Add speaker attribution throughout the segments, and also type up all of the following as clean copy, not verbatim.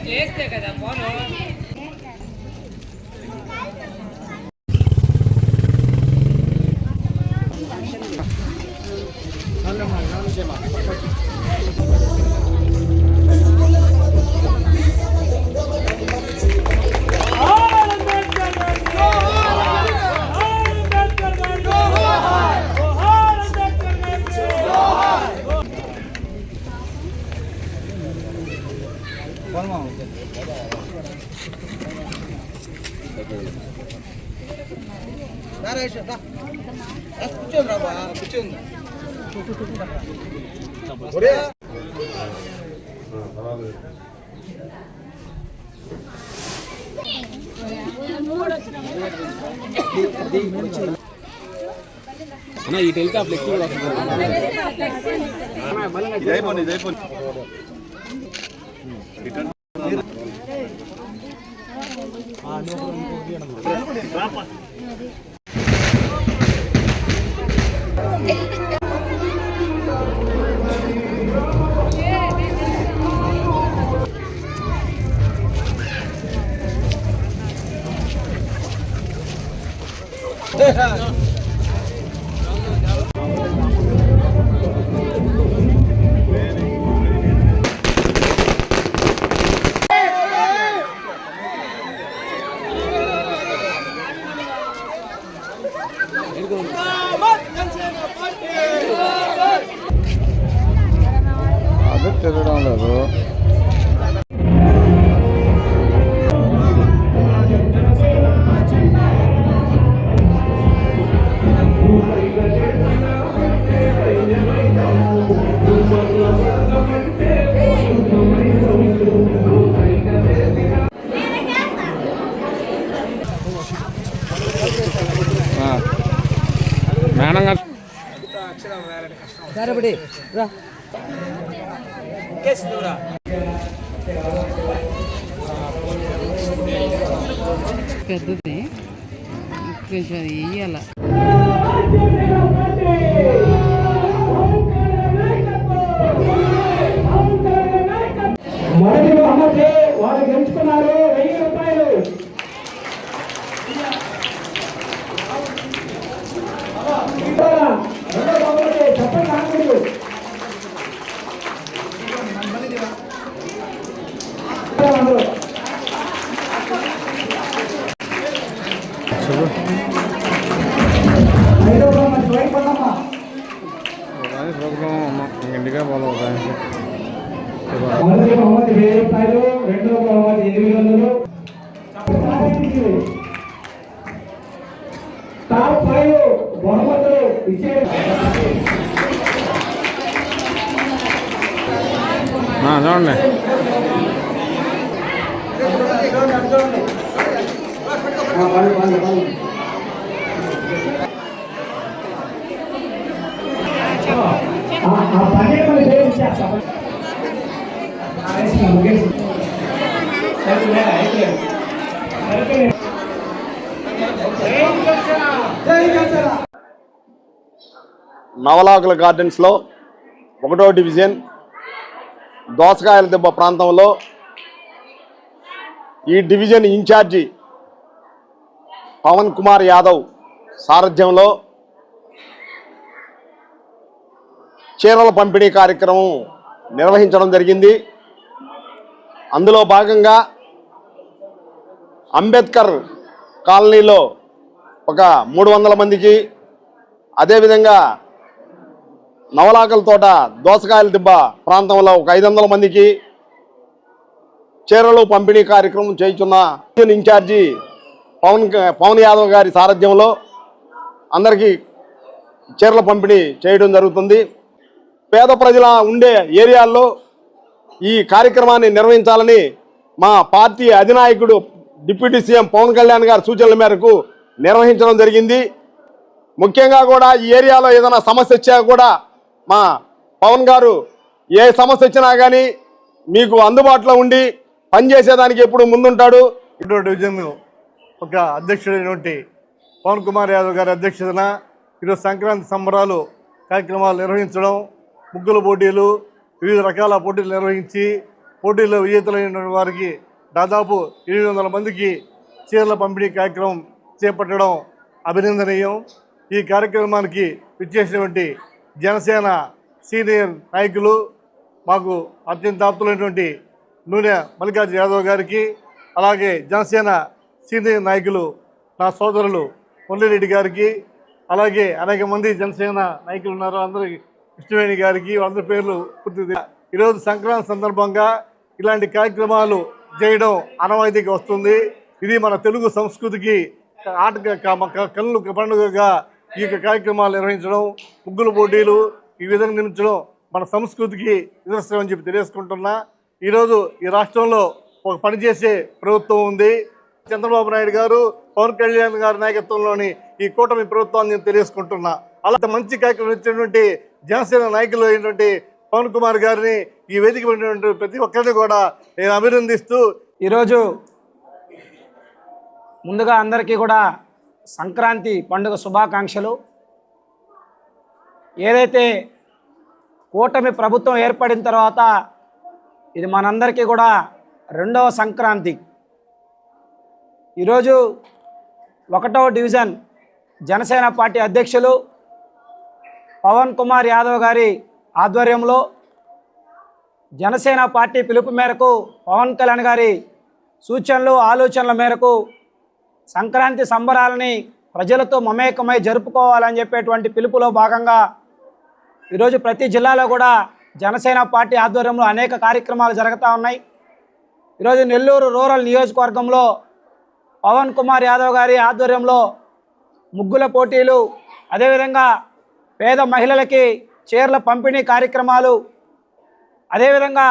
Speaker 1: చేస్తే కదా ఫోను.
Speaker 2: ఇటు వెళ్తే ఆ ఫ్లెక్సీ కూడా వస్తుంది.
Speaker 3: అది తిరగడం లేదు. మేడం గారు
Speaker 1: పెద్దది కొంచెం ఇయ్యాల.
Speaker 4: మొదటి బహుమతి వాళ్ళు గెలుచుకున్నారు 1000 రూపాయలు. రెండో బహుమతి చెప్పండి ఆంగ్లీయులు. ఐదో బహుమతి వైపన్నమ్మ.
Speaker 3: ప్రోగ్రామ్ ఇంటికే పోవాలి.
Speaker 4: మొదటి బహుమతి 1000 రూపాయలు, రెండో బహుమతి 800. టాప్ 5 బహుమతులు ఇచ్చే
Speaker 3: చూడండి.
Speaker 5: నవలాకుల గార్డెన్స్లో 1వ డివిజన్ దోసకాయల దెబ్బ ప్రాంతంలో ఈ డివిజన్ ఇన్ఛార్జి పవన్ కుమార్ యాదవ్ సారథ్యంలో చీరల పంపిణీ కార్యక్రమం నిర్వహించడం జరిగింది. అందులో భాగంగా అంబేద్కర్ కాలనీలో ఒక 300 మందికి, అదేవిధంగా నవలాకల తోట దోసకాయల దిబ్బ ప్రాంతంలో ఒక 500 మందికి చీరలు పంపిణీ కార్యక్రమం చేయుచున్న ఇన్ఛార్జి పవన్ యాదవ్ గారి సారథ్యంలో అందరికీ చీరల పంపిణీ చేయడం జరుగుతుంది. పేద ప్రజల ఉండే ఏరియాల్లో ఈ కార్యక్రమాన్ని నిర్వహించాలని మా పార్టీ అధినాయకుడు డిప్యూటీ సీఎం పవన్ కళ్యాణ్ గారి సూచనల మేరకు నిర్వహించడం జరిగింది. ముఖ్యంగా కూడా ఈ ఏరియాలో ఏదైనా సమస్య వచ్చా కూడా మా పవన్ గారు ఏ సమస్య వచ్చినా కానీ మీకు అందుబాటులో ఉండి పనిచేసేదానికి ఎప్పుడు ముందుంటాడు.
Speaker 6: 2వ డివిజన్ ఒక అధ్యక్షుడైనటువంటి పవన్ కుమార్ యాదవ్ గారి అధ్యక్షతన ఈరోజు సంక్రాంతి సంబరాలు కార్యక్రమాలు నిర్వహించడం, ముగ్గుల పోటీలు, వివిధ రకాల పోటీలు నిర్వహించి పోటీల్లో విజేతలైన వారికి దాదాపు 800 మందికి చీరల పంపిణీ కార్యక్రమం చేపట్టడం అభినందనీయం. ఈ కార్యక్రమానికి విచ్చేసినటువంటి జనసేన సీనియర్ నాయకులు, మాకు అత్యంత ఆప్తులైనటువంటి నూనె మల్లికార్జున యాదవ్ గారికి, అలాగే జనసేన సీనియర్ నాయకులు నా సోదరులు మురళిరెడ్డి గారికి, అలాగే అనేక మంది జనసేన నాయకులు ఉన్నారు, అందరికి కృష్ణవేణి గారికి, అందరి పేర్లు పూర్తిగా. ఈరోజు సంక్రాంతి సందర్భంగా ఇలాంటి కార్యక్రమాలు చేయడం ఆనవాయితీగా వస్తుంది. ఇది మన తెలుగు సంస్కృతికి కళ్ళు పండుగగా ఈ యొక్క కార్యక్రమాలు నిర్వహించడం, ముగ్గుల పోటీలు ఈ విధంగా నిర్మించడం మన సంస్కృతికి నిదర్శనం అని చెప్పి తెలియజేసుకుంటున్నా. ఈరోజు ఈ రాష్ట్రంలో ఒక పనిచేసే ప్రభుత్వం ఉంది. చంద్రబాబు నాయుడు గారు, పవన్ కళ్యాణ్ గారి నాయకత్వంలోని ఈ కూటమి ప్రభుత్వాన్ని నేను తెలియజేసుకుంటున్నా. అలా మంచి కార్యక్రమం ఇచ్చినటువంటి జనసేన నాయకులు అయినటువంటి పవన్ కుమార్ గారిని, ఈ వేదిక ఉన్నటువంటి ప్రతి ఒక్కరిని కూడా నేను అభినందిస్తూ,
Speaker 7: ఈరోజు ముందుగా అందరికీ కూడా సంక్రాంతి పండుగ శుభాకాంక్షలు. ఏదైతే కూటమి ప్రభుత్వం ఏర్పడిన తర్వాత ఇది మనందరికీ కూడా రెండవ సంక్రాంతి. ఈరోజు 1వ డివిజన్ జనసేన పార్టీ అధ్యక్షులు పవన్ కుమార్ యాదవ్ గారి ఆధ్వర్యంలో జనసేన పార్టీ పిలుపు మేరకు, పవన్ కళ్యాణ్ గారి సూచనలు ఆలోచనల మేరకు సంక్రాంతి సంబరాలని ప్రజలతో మమేకమై జరుపుకోవాలని చెప్పేటువంటి పిలుపులో భాగంగా ఈరోజు ప్రతి జిల్లాలో కూడా జనసేన పార్టీ ఆధ్వర్యంలో అనేక కార్యక్రమాలు జరుగుతూ ఉన్నాయి. ఈరోజు నెల్లూరు రూరల్ నియోజకవర్గంలో పవన్ కుమార్ యాదవ్ గారి ఆధ్వర్యంలో ముగ్గుల పోటీలు, అదేవిధంగా పేద మహిళలకి చీరల పంపిణీ కార్యక్రమాలు, అదేవిధంగా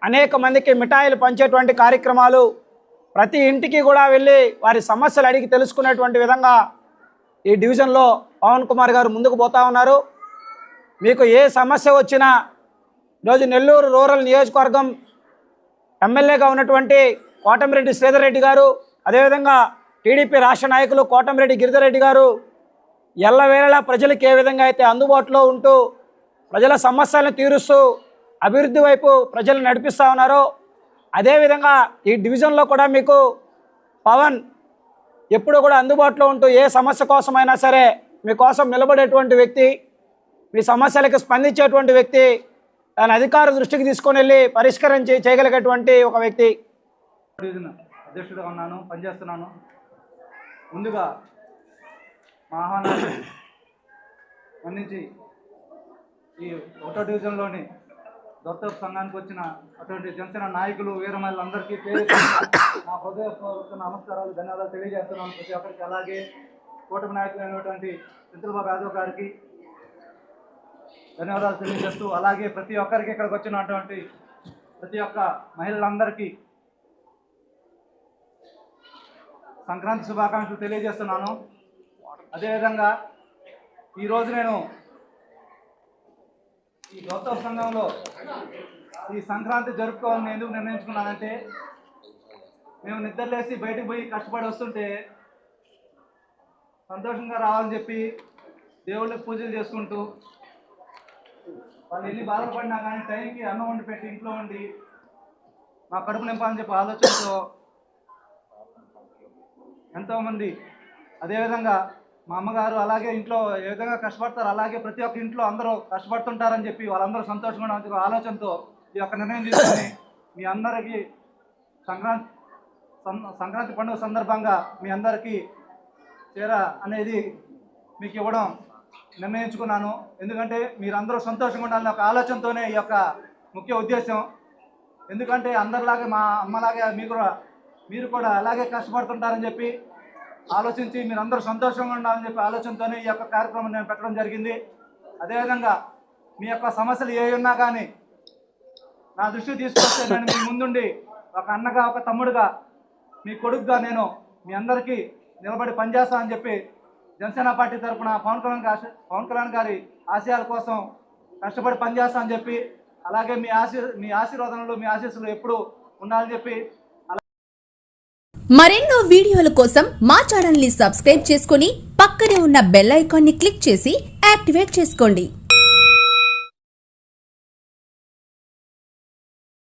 Speaker 7: అనేక మందికి మిఠాయిలు పంచేటువంటి కార్యక్రమాలు, ప్రతి ఇంటికి కూడా వెళ్ళి వారి సమస్యలు అడిగి తెలుసుకునేటువంటి విధంగా ఈ డివిజన్లో పవన్ కుమార్ గారు ముందుకు పోతూ ఉన్నారు. మీకు ఏ సమస్య వచ్చినా ఈరోజు నెల్లూరు రూరల్ నియోజకవర్గం ఎమ్మెల్యేగా ఉన్నటువంటి కోటమిరెడ్డి శ్రీధర్ రెడ్డి గారు, అదేవిధంగా టీడీపీ రాష్ట్ర నాయకులు కోటమిరెడ్డి గిరిధర్ రెడ్డి గారు ఎల్లవేళలా ప్రజలకు ఏ విధంగా అయితే అందుబాటులో ఉంటూ ప్రజల సమస్యలను తీరుస్తూ అభివృద్ధి వైపు ప్రజలు నడిపిస్తూ ఉన్నారో, అదేవిధంగా ఈ డివిజన్లో కూడా మీకు పవన్ ఎప్పుడు కూడా అందుబాటులో ఉంటూ ఏ సమస్య కోసమైనా సరే మీకోసం నిలబడేటువంటి వ్యక్తి, మీ సమస్యలకు స్పందించేటువంటి వ్యక్తి, దాని అధికార దృష్టికి తీసుకొని వెళ్ళి పరిష్కరించి చేయగలిగేటువంటి ఒక వ్యక్తి.
Speaker 8: అధ్యక్షుడిగా ఉన్నాను, పనిచేస్తున్నాను. ముందుగా మా ఆహ్వానాన్ని మన్నించి ఈ 1వ డివిజన్లోని దత్తపు సంఘానికి వచ్చిన అటువంటి జనసేన నాయకులు, వీరమహిళలందరికీ పేరు నా హృదయపూర్వక నమస్కారాలు, ధన్యవాదాలు తెలియజేస్తున్నాను ప్రతి ఒక్కరికి. అలాగే కూటమి నాయకులు అయినటువంటి చంద్రబాబు యాదవ్ గారికి ధన్యవాదాలు తెలియజేస్తూ, అలాగే ప్రతి ఒక్కరికి ఇక్కడికి వచ్చినటువంటి ప్రతి ఒక్క మహిళలందరికీ సంక్రాంతి శుభాకాంక్షలు తెలియజేస్తున్నాను. అదేవిధంగా ఈరోజు నేను ఈ దత్తపు సంఘంలో ఈ సంక్రాంతి జరుపుకోవాలని ఎందుకు నిర్ణయించుకున్నానంటే, మేము నిద్రలేసి బయటకు పోయి కష్టపడి వస్తుంటే సంతోషంగా రావాలని చెప్పి దేవుళ్ళకి పూజలు చేసుకుంటూ, వాళ్ళు ఎన్ని బాధపడినా కానీ టైంకి అన్నం వండి పెట్టి ఇంట్లో ఉండి మా కడుపు నింపాలని చెప్పి ఆలోచనతో ఎంతోమంది, అదేవిధంగా మా అమ్మగారు అలాగే ఇంట్లో ఏ విధంగా కష్టపడతారు, అలాగే ప్రతి ఒక్క ఇంట్లో అందరూ కష్టపడుతుంటారని చెప్పి వాళ్ళందరూ సంతోషంగా ఉన్న ఆలోచనతో ఈ యొక్క నిర్ణయం తీసుకొని మీ అందరికీ సంక్రాంతి పండుగ సందర్భంగా మీ అందరికీ చీర అనేది మీకు ఇవ్వడం నిర్ణయించుకున్నాను. ఎందుకంటే మీరందరూ సంతోషంగా ఉండాలని ఒక ఆలోచనతోనే ఈ యొక్క ముఖ్య ఉద్దేశం. ఎందుకంటే అందరిలాగే మా అమ్మలాగే మీరు కూడా అలాగే కష్టపడుతుంటారని చెప్పి ఆలోచించి మీరందరూ సంతోషంగా ఉండాలని చెప్పి ఆలోచనతోనే ఈ యొక్క కార్యక్రమం నేను పెట్టడం జరిగింది. అదేవిధంగా మీ యొక్క సమస్యలు ఏ ఉన్నా కానీ నా దృష్టికి తీసుకొస్తే నేను మీ ముందుండి ఒక అన్నగా, ఒక తమ్ముడుగా, మీ కొడుకుగా నేను మీ అందరికీ నిలబడి పనిచేస్తానని చెప్పి జనసేన పార్టీ తరఫున పవన్ కళ్యాణ్ గారి ఆశయాల కోసం కష్టపడి పనిచేస్తానని చెప్పి, అలాగే మీ ఆశీర్వాదనలు, మీ ఆశీస్సులు ఎప్పుడు ఉండాలని చెప్పి.
Speaker 9: మరెన్నో వీడియోల కోసం మా ఛానల్ ని సబ్స్క్రైబ్ చేసుకుని పక్కనే ఉన్న బెల్ ఐకాన్ ని క్లిక్ చేసి యాక్టివేట్ చేసుకోండి.